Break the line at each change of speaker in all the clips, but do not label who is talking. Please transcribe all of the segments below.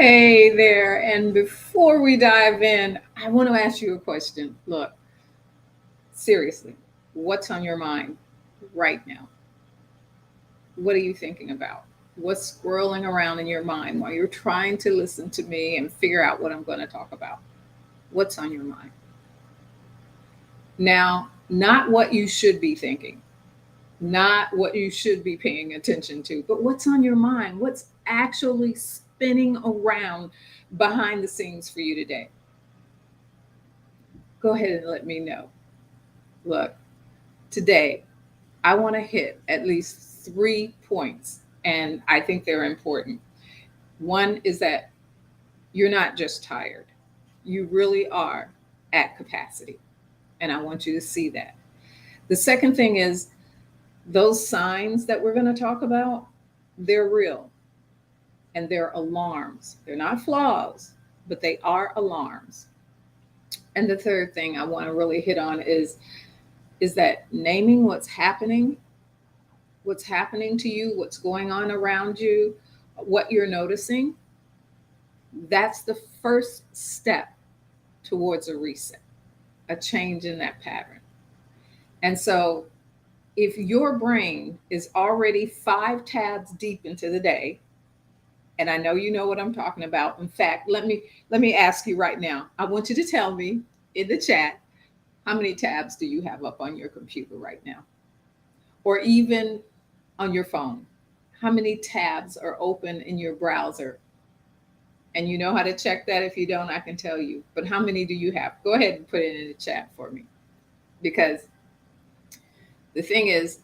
Hey there. And before we dive in, I want to ask you a question. Look, seriously, what's on your mind right now? What are you thinking about? What's swirling around in your mind while you're trying to listen to me and figure out what I'm going to talk about? What's on your mind? Now, not what you should be thinking, not what you should be paying attention to, but what's on your mind? What's actually spinning around behind the scenes for you today? Go ahead and let me know. Look, today I want to hit at least 3 points, and I think they're important. One is that you're not just tired, you really are at capacity, and I want you to see that. The second thing is those signs that we're going to talk about, they're real and they're alarms. They're not flaws, but they are alarms. And the third thing I want to really hit on is that naming what's happening to you, what's going on around you, what you're noticing, that's the first step towards a reset, a change in that pattern. And so if your brain is already 5 tabs deep into the day, and I know you know what I'm talking about. In fact, let me ask you right now. I want you to tell me in the chat, how many tabs do you have up on your computer right now? Or even on your phone? How many tabs are open in your browser? And you know how to check that. If you don't, I can tell you. But how many do you have? Go ahead and put it in the chat for me. Because the thing is,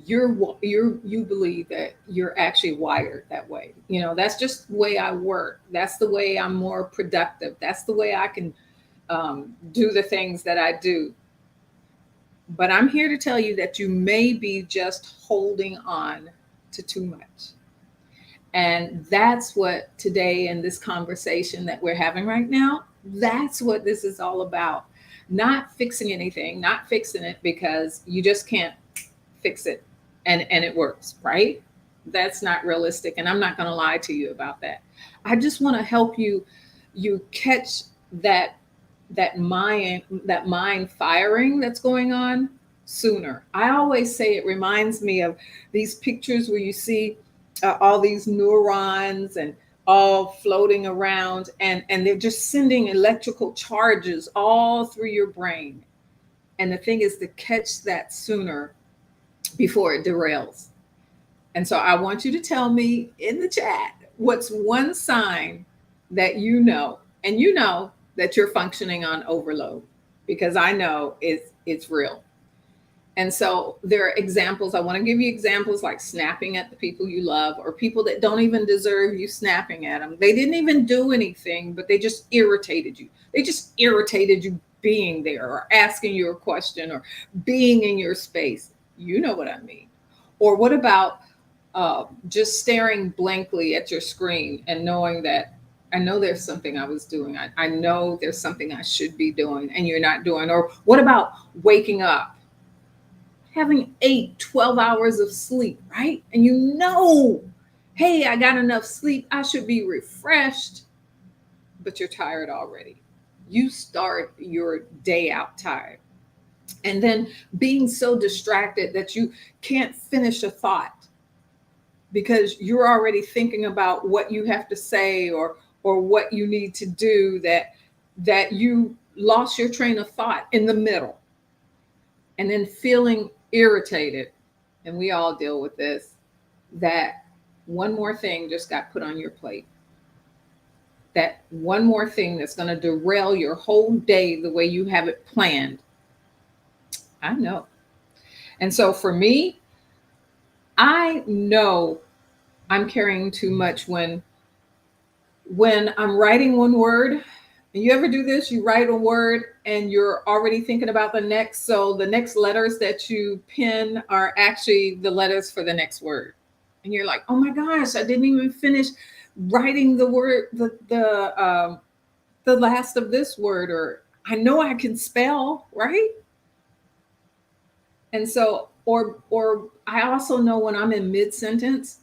you believe that you're actually wired that way. That's just the way I work. That's the way I'm more productive. That's the way I can do the things that I do. But I'm here to tell you that you may be just holding on to too much. And that's what today in this conversation that we're having right now, that's what this is all about. Not fixing anything, not fixing it because you just can't fix it and it works, right? That's not realistic. And I'm not going to lie to you about that. I just want to help you catch that mind firing that's going on sooner. I always say it reminds me of these pictures where you see all these neurons and all floating around, and they're just sending electrical charges all through your brain. And the thing is to catch that sooner before it derails. And so I want you to tell me in the chat what's one sign that and you know that you're functioning on overload, because I know it's real. And so there are examples. I want to give you examples like snapping at the people you love, or people that don't even deserve you snapping at them. They didn't even do anything, but they just irritated you. They just irritated you being there or asking you a question or being in your space. You know what I mean. Or what about just staring blankly at your screen and knowing that I know there's something I was doing. I know there's something I should be doing and you're not doing. Or what about waking up, having 8, 12 hours of sleep, right? And hey, I got enough sleep. I should be refreshed, but you're tired already. You start your day out tired. And then being so distracted that you can't finish a thought because you're already thinking about what you have to say or what you need to do, that you lost your train of thought in the middle. And then feeling irritated, and we all deal with this, that one more thing just got put on your plate. That one more thing that's going to derail your whole day the way you have it planned. I know. And so for me, I know I'm carrying too much when I'm writing one word. And you ever do this? You write a word and you're already thinking about the next. So the next letters that you pin are actually the letters for the next word. And you're like, oh my gosh, I didn't even finish writing the word, the last of this word, or I know I can spell, right? And so, or I also know when I'm in mid sentence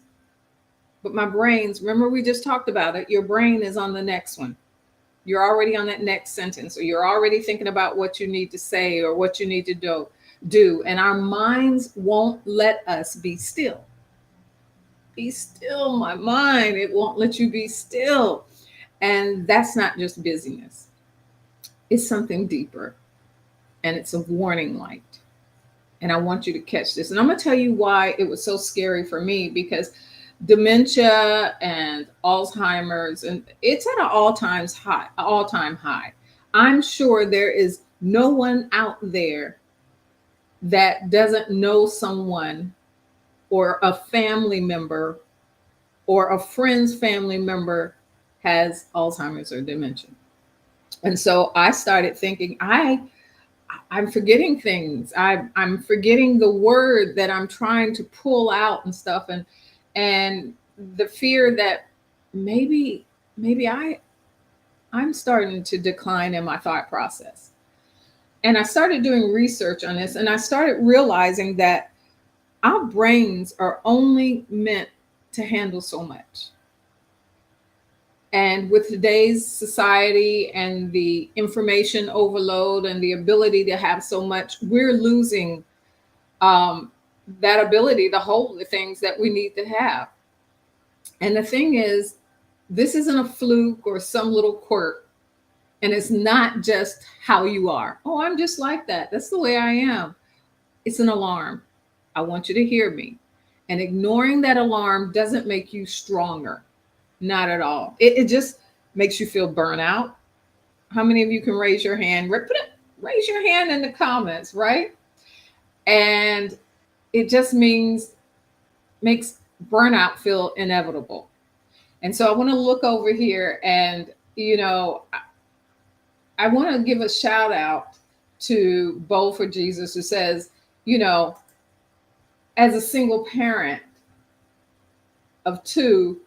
But my brain's, remember we just talked about it, your brain is on the next one. You're already on that next sentence, or you're already thinking about what you need to say or what you need to do. And our minds won't let us be still. Be still, my mind. It won't let you be still. And that's not just busyness, it's something deeper. And it's a warning light. And I want you to catch this. And I'm going to tell you why it was so scary for me, because dementia and Alzheimer's, and it's at an all-time high. I'm sure there is no one out there that doesn't know someone or a family member or a friend's family member has Alzheimer's or dementia. And so I started thinking, I'm forgetting things. I'm forgetting the word that I'm trying to pull out and stuff. And the fear that maybe I'm starting to decline in my thought process. And I started doing research on this, and I started realizing that our brains are only meant to handle so much. And with today's society and the information overload and the ability to have so much, we're losing um, that ability to hold the things that we need to have. And the thing is, this isn't a fluke or some little quirk. And it's not just how you are. Oh, I'm just like that. That's the way I am. It's an alarm. I want you to hear me. And ignoring that alarm doesn't make you stronger. Not at all. It just makes you feel burnout. How many of you can raise your hand? Raise your hand in the comments, right? And it just makes burnout feel inevitable. And so I want to look over here, and I want to give a shout out to Bowl for Jesus, who says, you know, as a single parent of two,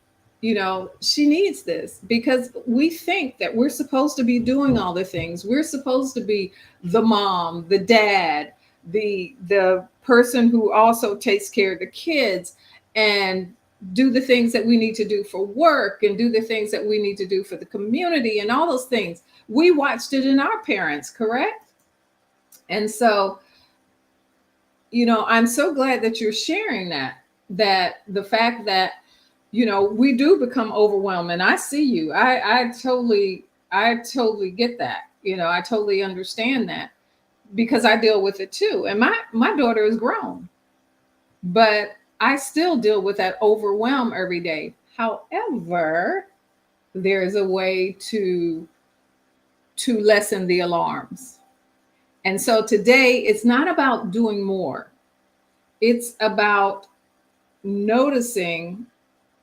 she needs this, because we think that we're supposed to be doing all the things. We're supposed to be the mom, the dad, the person who also takes care of the kids, and do the things that we need to do for work, and do the things that we need to do for the community, and all those things. We watched it in our parents, correct? And so, I'm so glad that you're sharing that the fact that, we do become overwhelmed. And I see you. I totally get that. I totally understand that, because I deal with it too. And my daughter is grown, but I still deal with that overwhelm every day. However, there is a way to lessen the alarms. And so today, it's not about doing more. It's about noticing.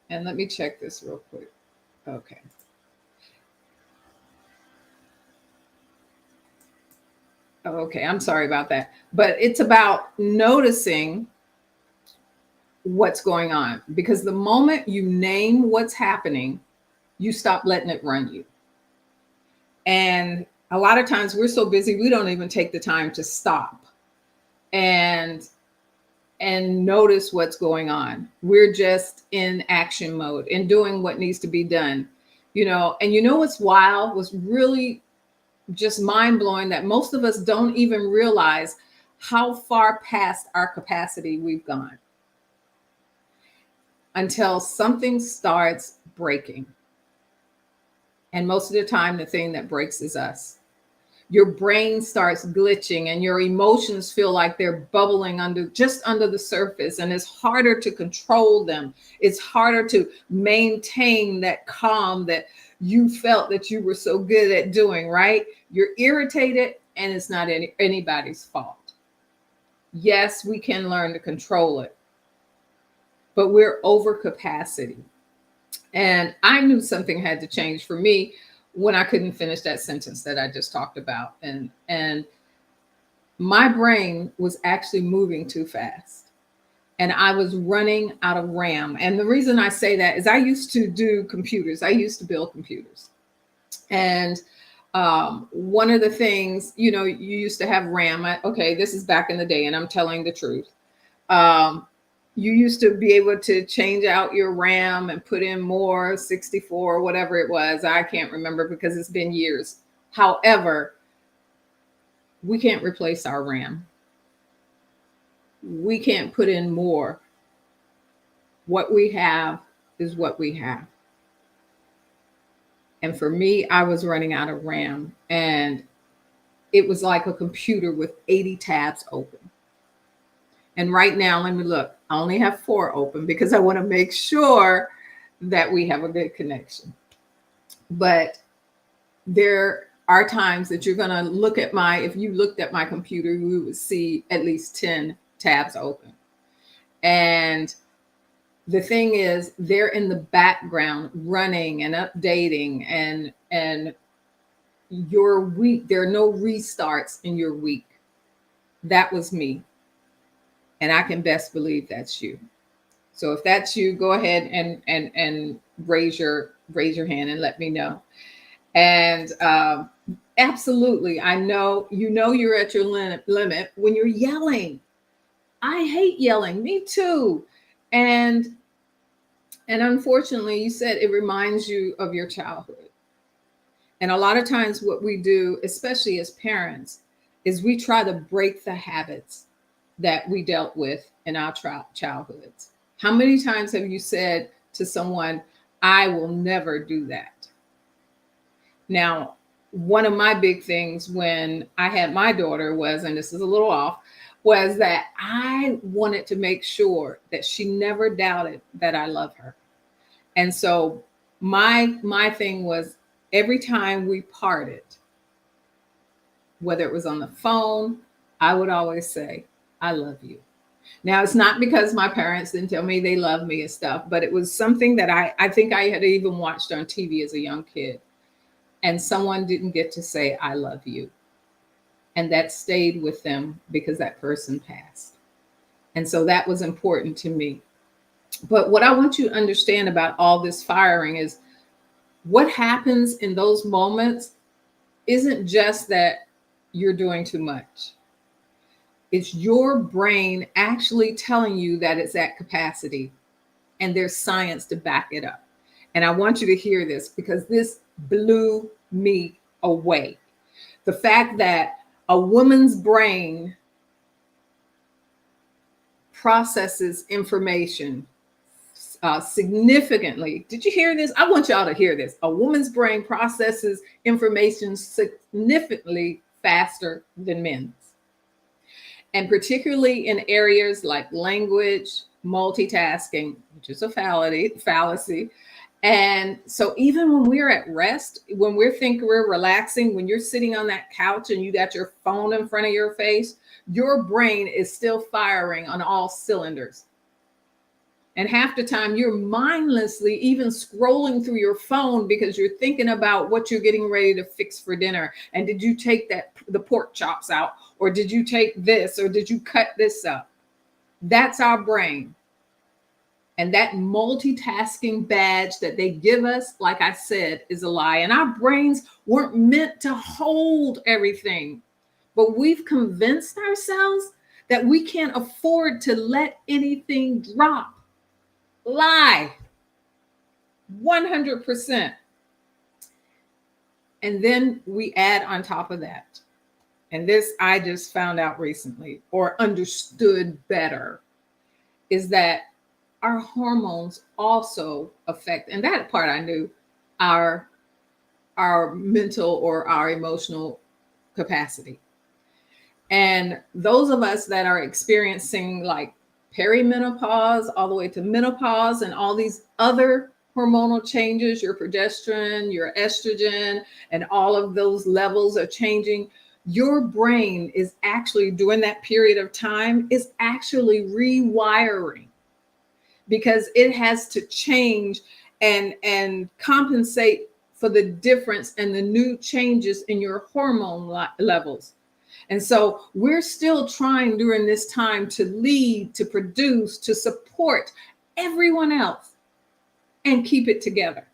And let me check this real quick. Okay. Okay, I'm sorry about that. But it's about noticing what's going on. Because the moment you name what's happening, you stop letting it run you. And a lot of times we're so busy, we don't even take the time to stop and notice what's going on. We're just in action mode and doing what needs to be done. And what's wild, was really just mind blowing, that most of us don't even realize how far past our capacity we've gone until something starts breaking. And most of the time, the thing that breaks is us. Your brain starts glitching, and your emotions feel like they're bubbling just under the surface. And it's harder to control them. It's harder to maintain that calm that you felt that you were so good at doing, right? You're irritated, and it's not anybody's fault. Yes, we can learn to control it, but we're over capacity. And I knew something had to change for me when I couldn't finish that sentence that I just talked about. And my brain was actually moving too fast. And I was running out of RAM. And the reason I say that is I used to do computers. I used to build computers. And one of the things, you used to have RAM. Okay, this is back in the day, and I'm telling the truth. You used to be able to change out your RAM and put in more 64, whatever it was. I can't remember because it's been years. However, we can't replace our RAM. We can't put in more. What we have is what we have. And for me, I was running out of RAM, and it was like a computer with 80 tabs open. And right now, let me look. I only have 4 open because I want to make sure that we have a good connection. But there are times that you're going to look at if you looked at my computer, you would see at least 10 tabs open. And the thing is, they're in the background running and updating, and your week, there are no restarts in your week. That was me. And I can best believe that's you. So if that's you, go ahead and raise your hand and let me know. And absolutely, I know you're at your limit when you're yelling. I hate yelling. Me too. And unfortunately, you said it reminds you of your childhood. And a lot of times what we do, especially as parents, is we try to break the habits that we dealt with in our childhoods. How many times have you said to someone, I will never do that? Now, one of my big things when I had my daughter was, and this is a little off, was that I wanted to make sure that she never doubted that I love her. And so my thing was, every time we parted, whether it was on the phone, I would always say, I love you. Now, it's not because my parents didn't tell me they love me and stuff, but it was something that I think I had even watched on TV as a young kid. And someone didn't get to say, I love you. And that stayed with them because that person passed. And so that was important to me. But what I want you to understand about all this firing is what happens in those moments isn't just that you're doing too much. It's your brain actually telling you that it's at capacity, and there's science to back it up. And I want you to hear this because this blew me away. The fact that a woman's brain processes information significantly. Did you hear this? I want y'all to hear this. A woman's brain processes information significantly faster than men's. And particularly in areas like language, multitasking, which is a fallacy. And so even when we're at rest, when we're thinking we're relaxing, when you're sitting on that couch and you got your phone in front of your face, your brain is still firing on all cylinders. And half the time you're mindlessly even scrolling through your phone because you're thinking about what you're getting ready to fix for dinner. And did you take the pork chops out? Or did you take this? Or did you cut this up? That's our brain. And that multitasking badge that they give us, like I said, is a lie. And our brains weren't meant to hold everything. But we've convinced ourselves that we can't afford to let anything drop. Lie. 100%. And then we add on top of that, and this I just found out recently or understood better, is that our hormones also affect, and that part I knew, our mental or our emotional capacity. And those of us that are experiencing like perimenopause all the way to menopause and all these other hormonal changes, your progesterone, your estrogen, and all of those levels are changing, your brain is actually, during that period of time, is actually rewiring because it has to change and compensate for the difference and the new changes in your hormone levels. And so we're still trying during this time to lead, to produce, to support everyone else and keep it together.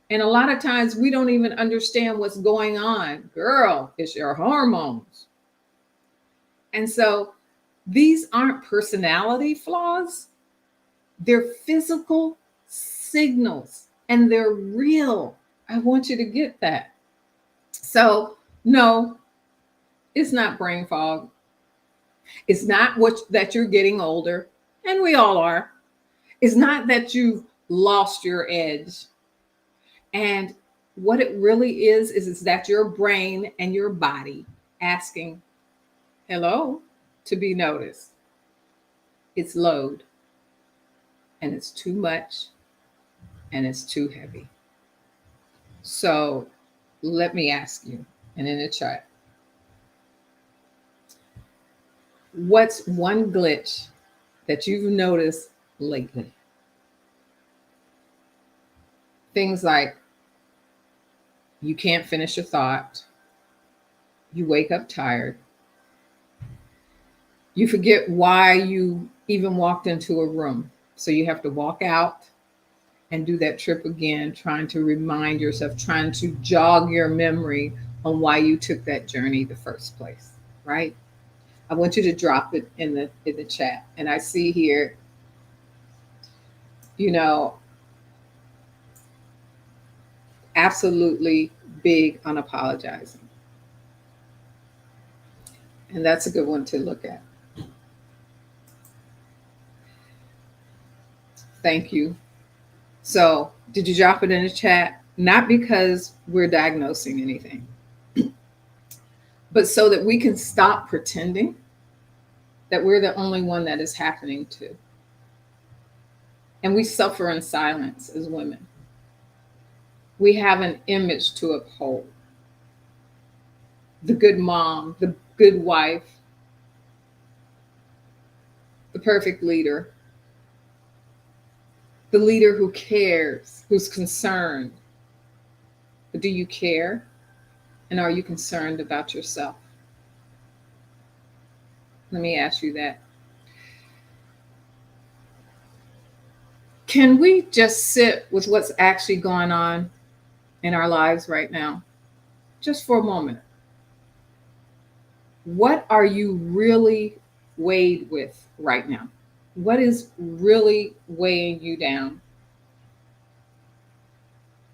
And a lot of times we don't even understand what's going on. Girl, it's your hormones. And so These aren't personality flaws, they're physical signals and they're real. I want you to get that. So, no, it's not brain fog. It's not what that you're getting older, and we all are. It's not that you've lost your edge. And what it really is that your brain and your body asking, hello, to be noticed. It's load, and it's too much, and it's too heavy. So let me ask you, and in the chat, what's one glitch that you've noticed lately? Things like you can't finish a thought, you wake up tired, you forget why you even walked into a room. So you have to walk out and do that trip again, trying to remind yourself, trying to jog your memory on why you took that journey the first place, right? I want you to drop it in the chat. And I see here, you know, absolutely big on apologizing. And that's a good one to look at. Thank you. So, did you drop it in the chat? Not because we're diagnosing anything, but so that we can stop pretending that we're the only one that is happening to. And we suffer in silence as women. We have an image to uphold. The good mom, the good wife, the perfect leader, the leader who cares, who's concerned. But do you care? And are you concerned about yourself? Let me ask you that. Can we just sit with what's actually going on in our lives right now? Just for a moment. What are you really weighed with right now? What is really weighing you down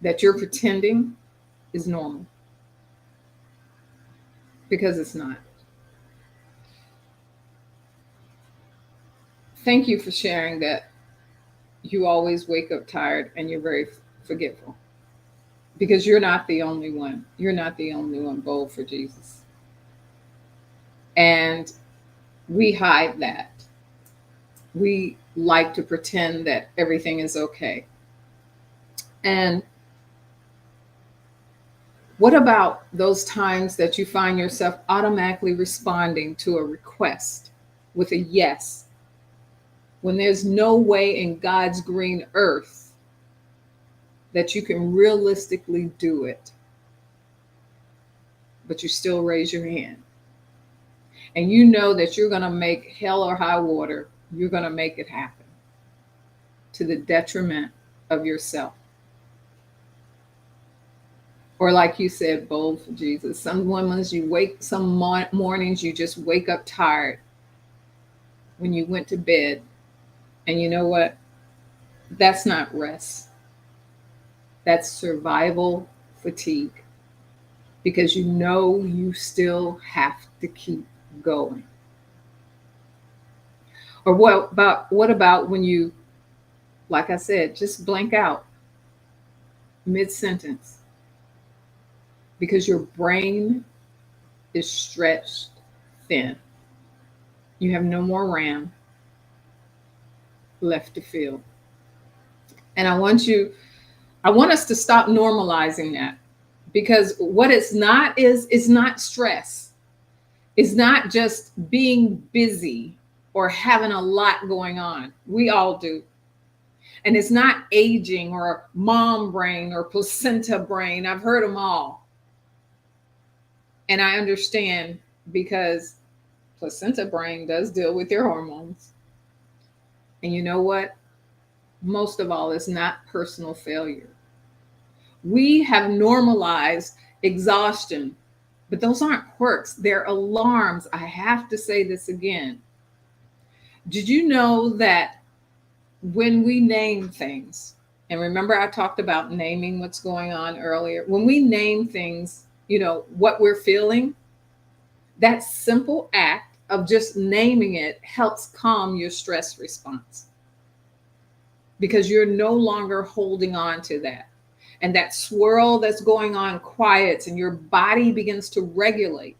that you're pretending is normal? Because it's not. Thank you for sharing that you always wake up tired and you're very forgetful. Because you're not the only one. You're not the only one bold for Jesus. And we hide that. We like to pretend that everything is okay. And what about those times that you find yourself automatically responding to a request with a yes, when there's no way in God's green earth that you can realistically do it, but you still raise your hand? And you know that you're going to make hell or high water, you're going to make it happen to the detriment of yourself. Or like you said, bold for Jesus. Some mornings you just wake up tired when you went to bed. And you know what? That's not rest. That's survival fatigue. Because you know you still have to keep going. Or what about when you, like I said, just blank out mid-sentence? Because your brain is stretched thin. You have no more RAM left to fill. And I want us to stop normalizing that, because what it's not is not stress. It's not just being busy or having a lot going on. We all do. And it's not aging or mom brain or placenta brain. I've heard them all. And I understand, because placenta brain does deal with your hormones. And you know what? Most of all, it's not personal failure. We have normalized exhaustion, but those aren't quirks. They're alarms. I have to say this again. Did you know that when we name things, and remember I talked about naming what's going on earlier, when we name things, what we're feeling, that simple act of just naming it helps calm your stress response because you're no longer holding on to that. And that swirl that's going on quiets and your body begins to regulate.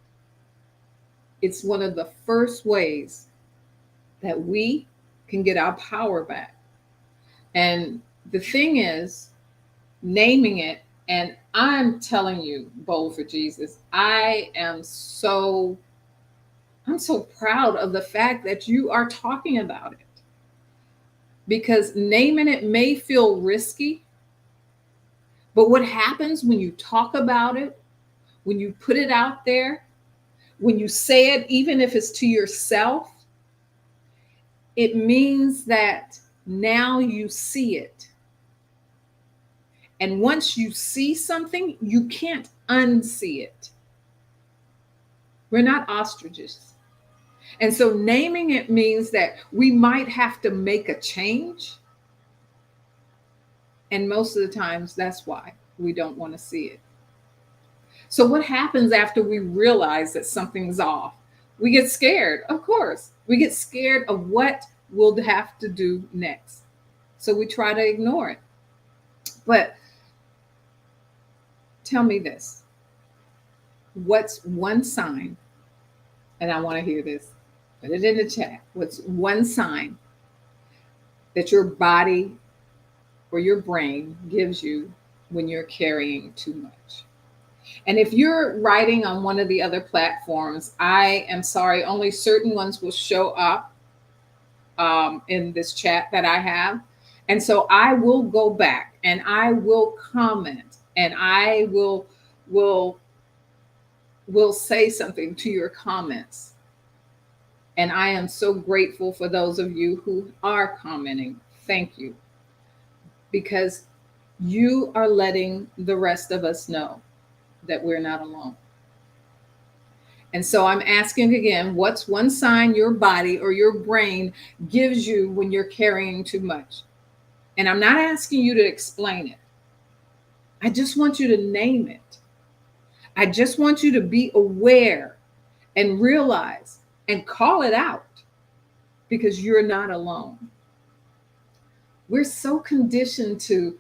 It's one of the first ways that we can get our power back. And the thing is, naming it, and I'm telling you, Bold for Jesus, I'm so proud of the fact that you are talking about it. Because naming it may feel risky, but what happens when you talk about it, when you put it out there, when you say it, even if it's to yourself, it means that now you see it. And once you see something, you can't unsee it. We're not ostriches. And so naming it means that we might have to make a change. And most of the times, that's why we don't want to see it. So what happens after we realize that something's off? We get scared, of course. We get scared of what we'll have to do next. So we try to ignore it. But tell me this. What's one sign, and I want to hear this, put it in the chat. What's one sign that your body or your brain gives you when you're carrying too much? And if you're writing on one of the other platforms, I am sorry, only certain ones will show up in this chat that I have. And so I will go back and I will comment and I will say something to your comments. And I am so grateful for those of you who are commenting. Thank you. Because you are letting the rest of us know that we're not alone. And so I'm asking again, what's one sign your body or your brain gives you when you're carrying too much? And I'm not asking you to explain it. I just want you to name it. I just want you to be aware and realize and call it out because you're not alone. We're so conditioned to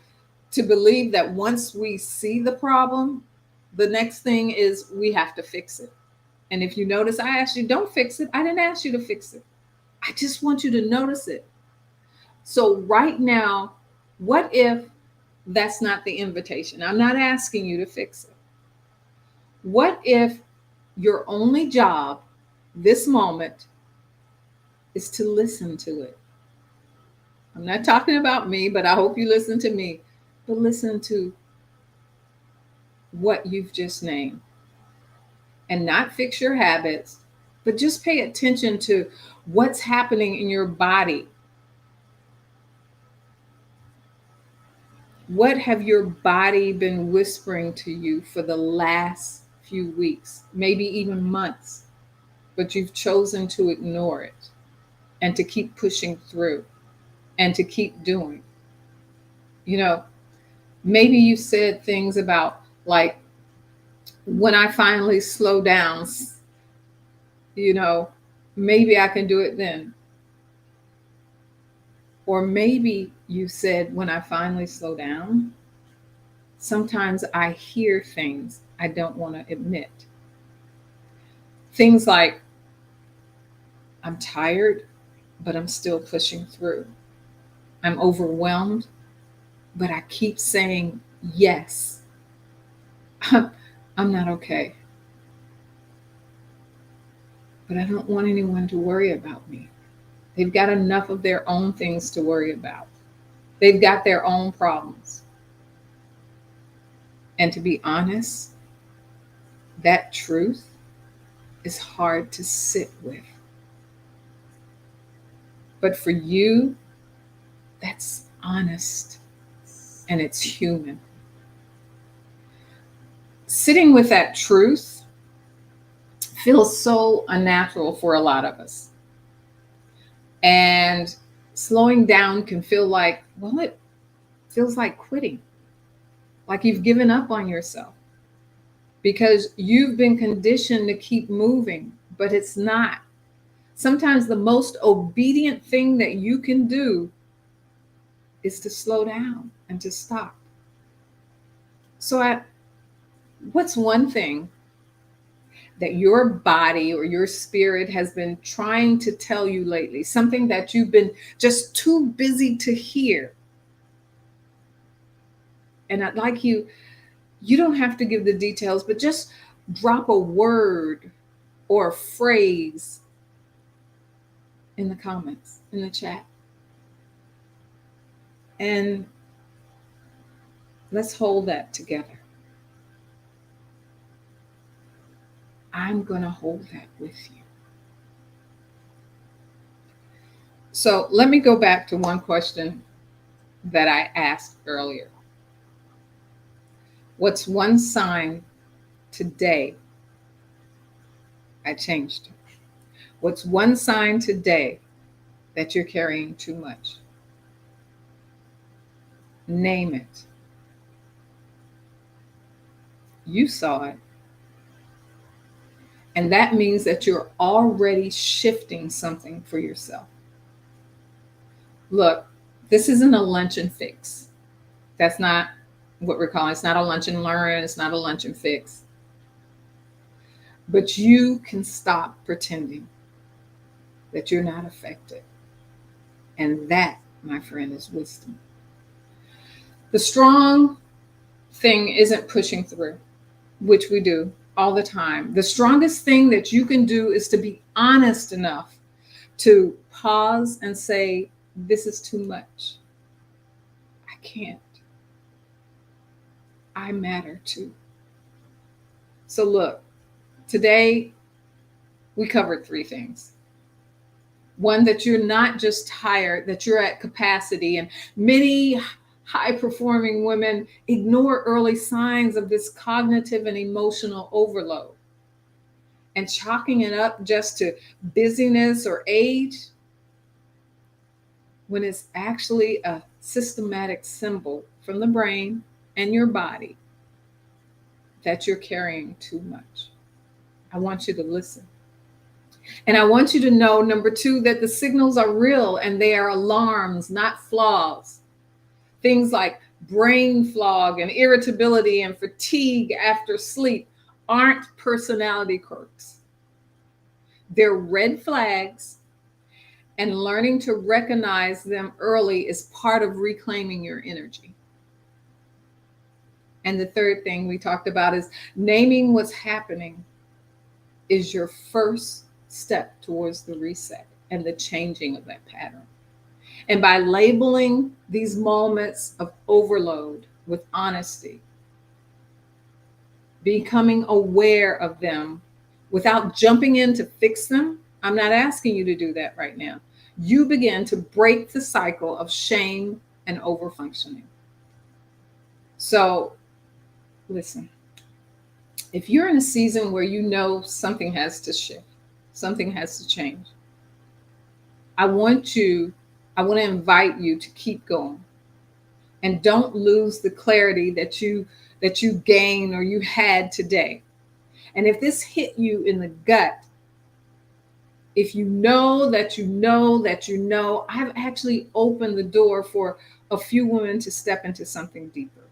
believe that once we see the problem, the next thing is we have to fix it. And if you notice, I asked you, don't fix it. I didn't ask you to fix it. I just want you to notice it. So right now, what if that's not the invitation? I'm not asking you to fix it. What if your only job this moment is to listen to it? I'm not talking about me, but I hope you listen to me. But listen to what you've just named. And not fix your habits, but just pay attention to what's happening in your body. What have your body been whispering to you for the last few weeks, maybe even months, but you've chosen to ignore it and to keep pushing through and to keep doing? Maybe you said things about like, when I finally slow down, maybe I can do it then. Or maybe you said, when I finally slow down, sometimes I hear things I don't want to admit. Things like, I'm tired, but I'm still pushing through. I'm overwhelmed, but I keep saying yes. I'm not okay. But I don't want anyone to worry about me. They've got enough of their own things to worry about. They've got their own problems. And to be honest, that truth is hard to sit with. But for you, that's honest and it's human. Sitting with that truth feels so unnatural for a lot of us. And slowing down can feel like, well, it feels like quitting, like you've given up on yourself because you've been conditioned to keep moving, but it's not. Sometimes the most obedient thing that you can do is to slow down and to stop. So, what's one thing that your body or your spirit has been trying to tell you lately? Something that you've been just too busy to hear. And I'd like you don't have to give the details, but just drop a word or a phrase in the comments, in the chat. And let's hold that together. I'm going to hold that with you. So let me go back to one question that I asked earlier. What's one sign today? I changed it. What's one sign today that you're carrying too much? Name it. You saw it. And that means that you're already shifting something for yourself. Look, this isn't a lunch and fix. That's not what we're calling. It's not a lunch and learn. It's not a lunch and fix. But you can stop pretending that you're not affected. And that, my friend, is wisdom. The strong thing isn't pushing through, which we do all the time. The strongest thing that you can do is to be honest enough to pause and say, this is too much. I can't. I matter too. So look, today we covered 3 things. One, that you're not just tired, that you're at capacity. And many high performing women ignore early signs of this cognitive and emotional overload. And chalking it up just to busyness or age, when it's actually a systematic symbol from the brain and your body that you're carrying too much. I want you to listen. And I want you to know, number 2, that the signals are real and they are alarms, not flaws. Things like brain fog and irritability and fatigue after sleep aren't personality quirks. They're red flags, and learning to recognize them early is part of reclaiming your energy. And the third thing we talked about is naming what's happening is your first step towards the reset and the changing of that pattern. And by labeling these moments of overload with honesty, becoming aware of them without jumping in to fix them, I'm not asking you to do that right now. You begin to break the cycle of shame and overfunctioning. So listen, if you're in a season where you know something has to shift, something has to change, I want to invite you to keep going. And don't lose the clarity that you gained or you had today. And if this hit you in the gut, if you know that you know that you know, I've actually opened the door for a few women to step into something deeper.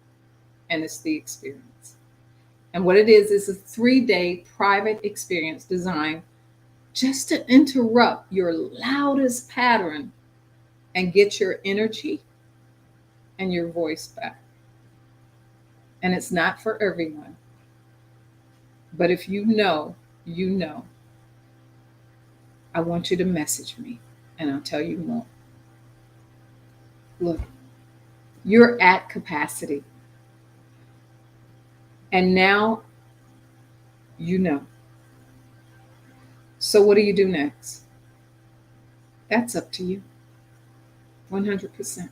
And it's the experience. And what it is a 3-day private experience designed just to interrupt your loudest pattern and get your energy and your voice back. And it's not for everyone. But if you know, you know. I want you to message me and I'll tell you more. Look, you're at capacity. And now you know. So what do you do next? That's up to you. 100%.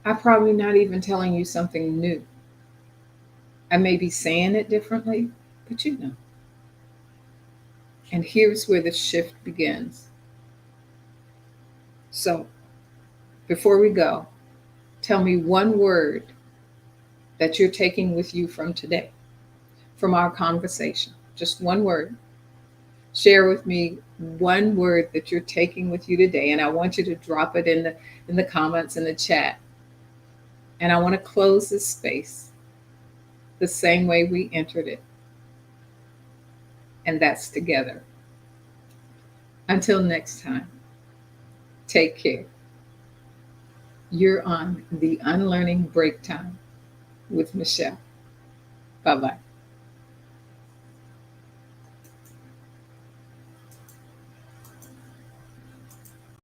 I'm probably not even telling you something new. I may be saying it differently, but you know. And here's where the shift begins. So before we go, tell me one word that you're taking with you from today, from our conversation. Just one word. Share with me one word that you're taking with you today, and I want you to drop it in the comments in the chat. And I want to close this space the same way we entered it, and that's together. Until next time, take care. You're on the Unlearning Break Time with Mischelle. Bye bye.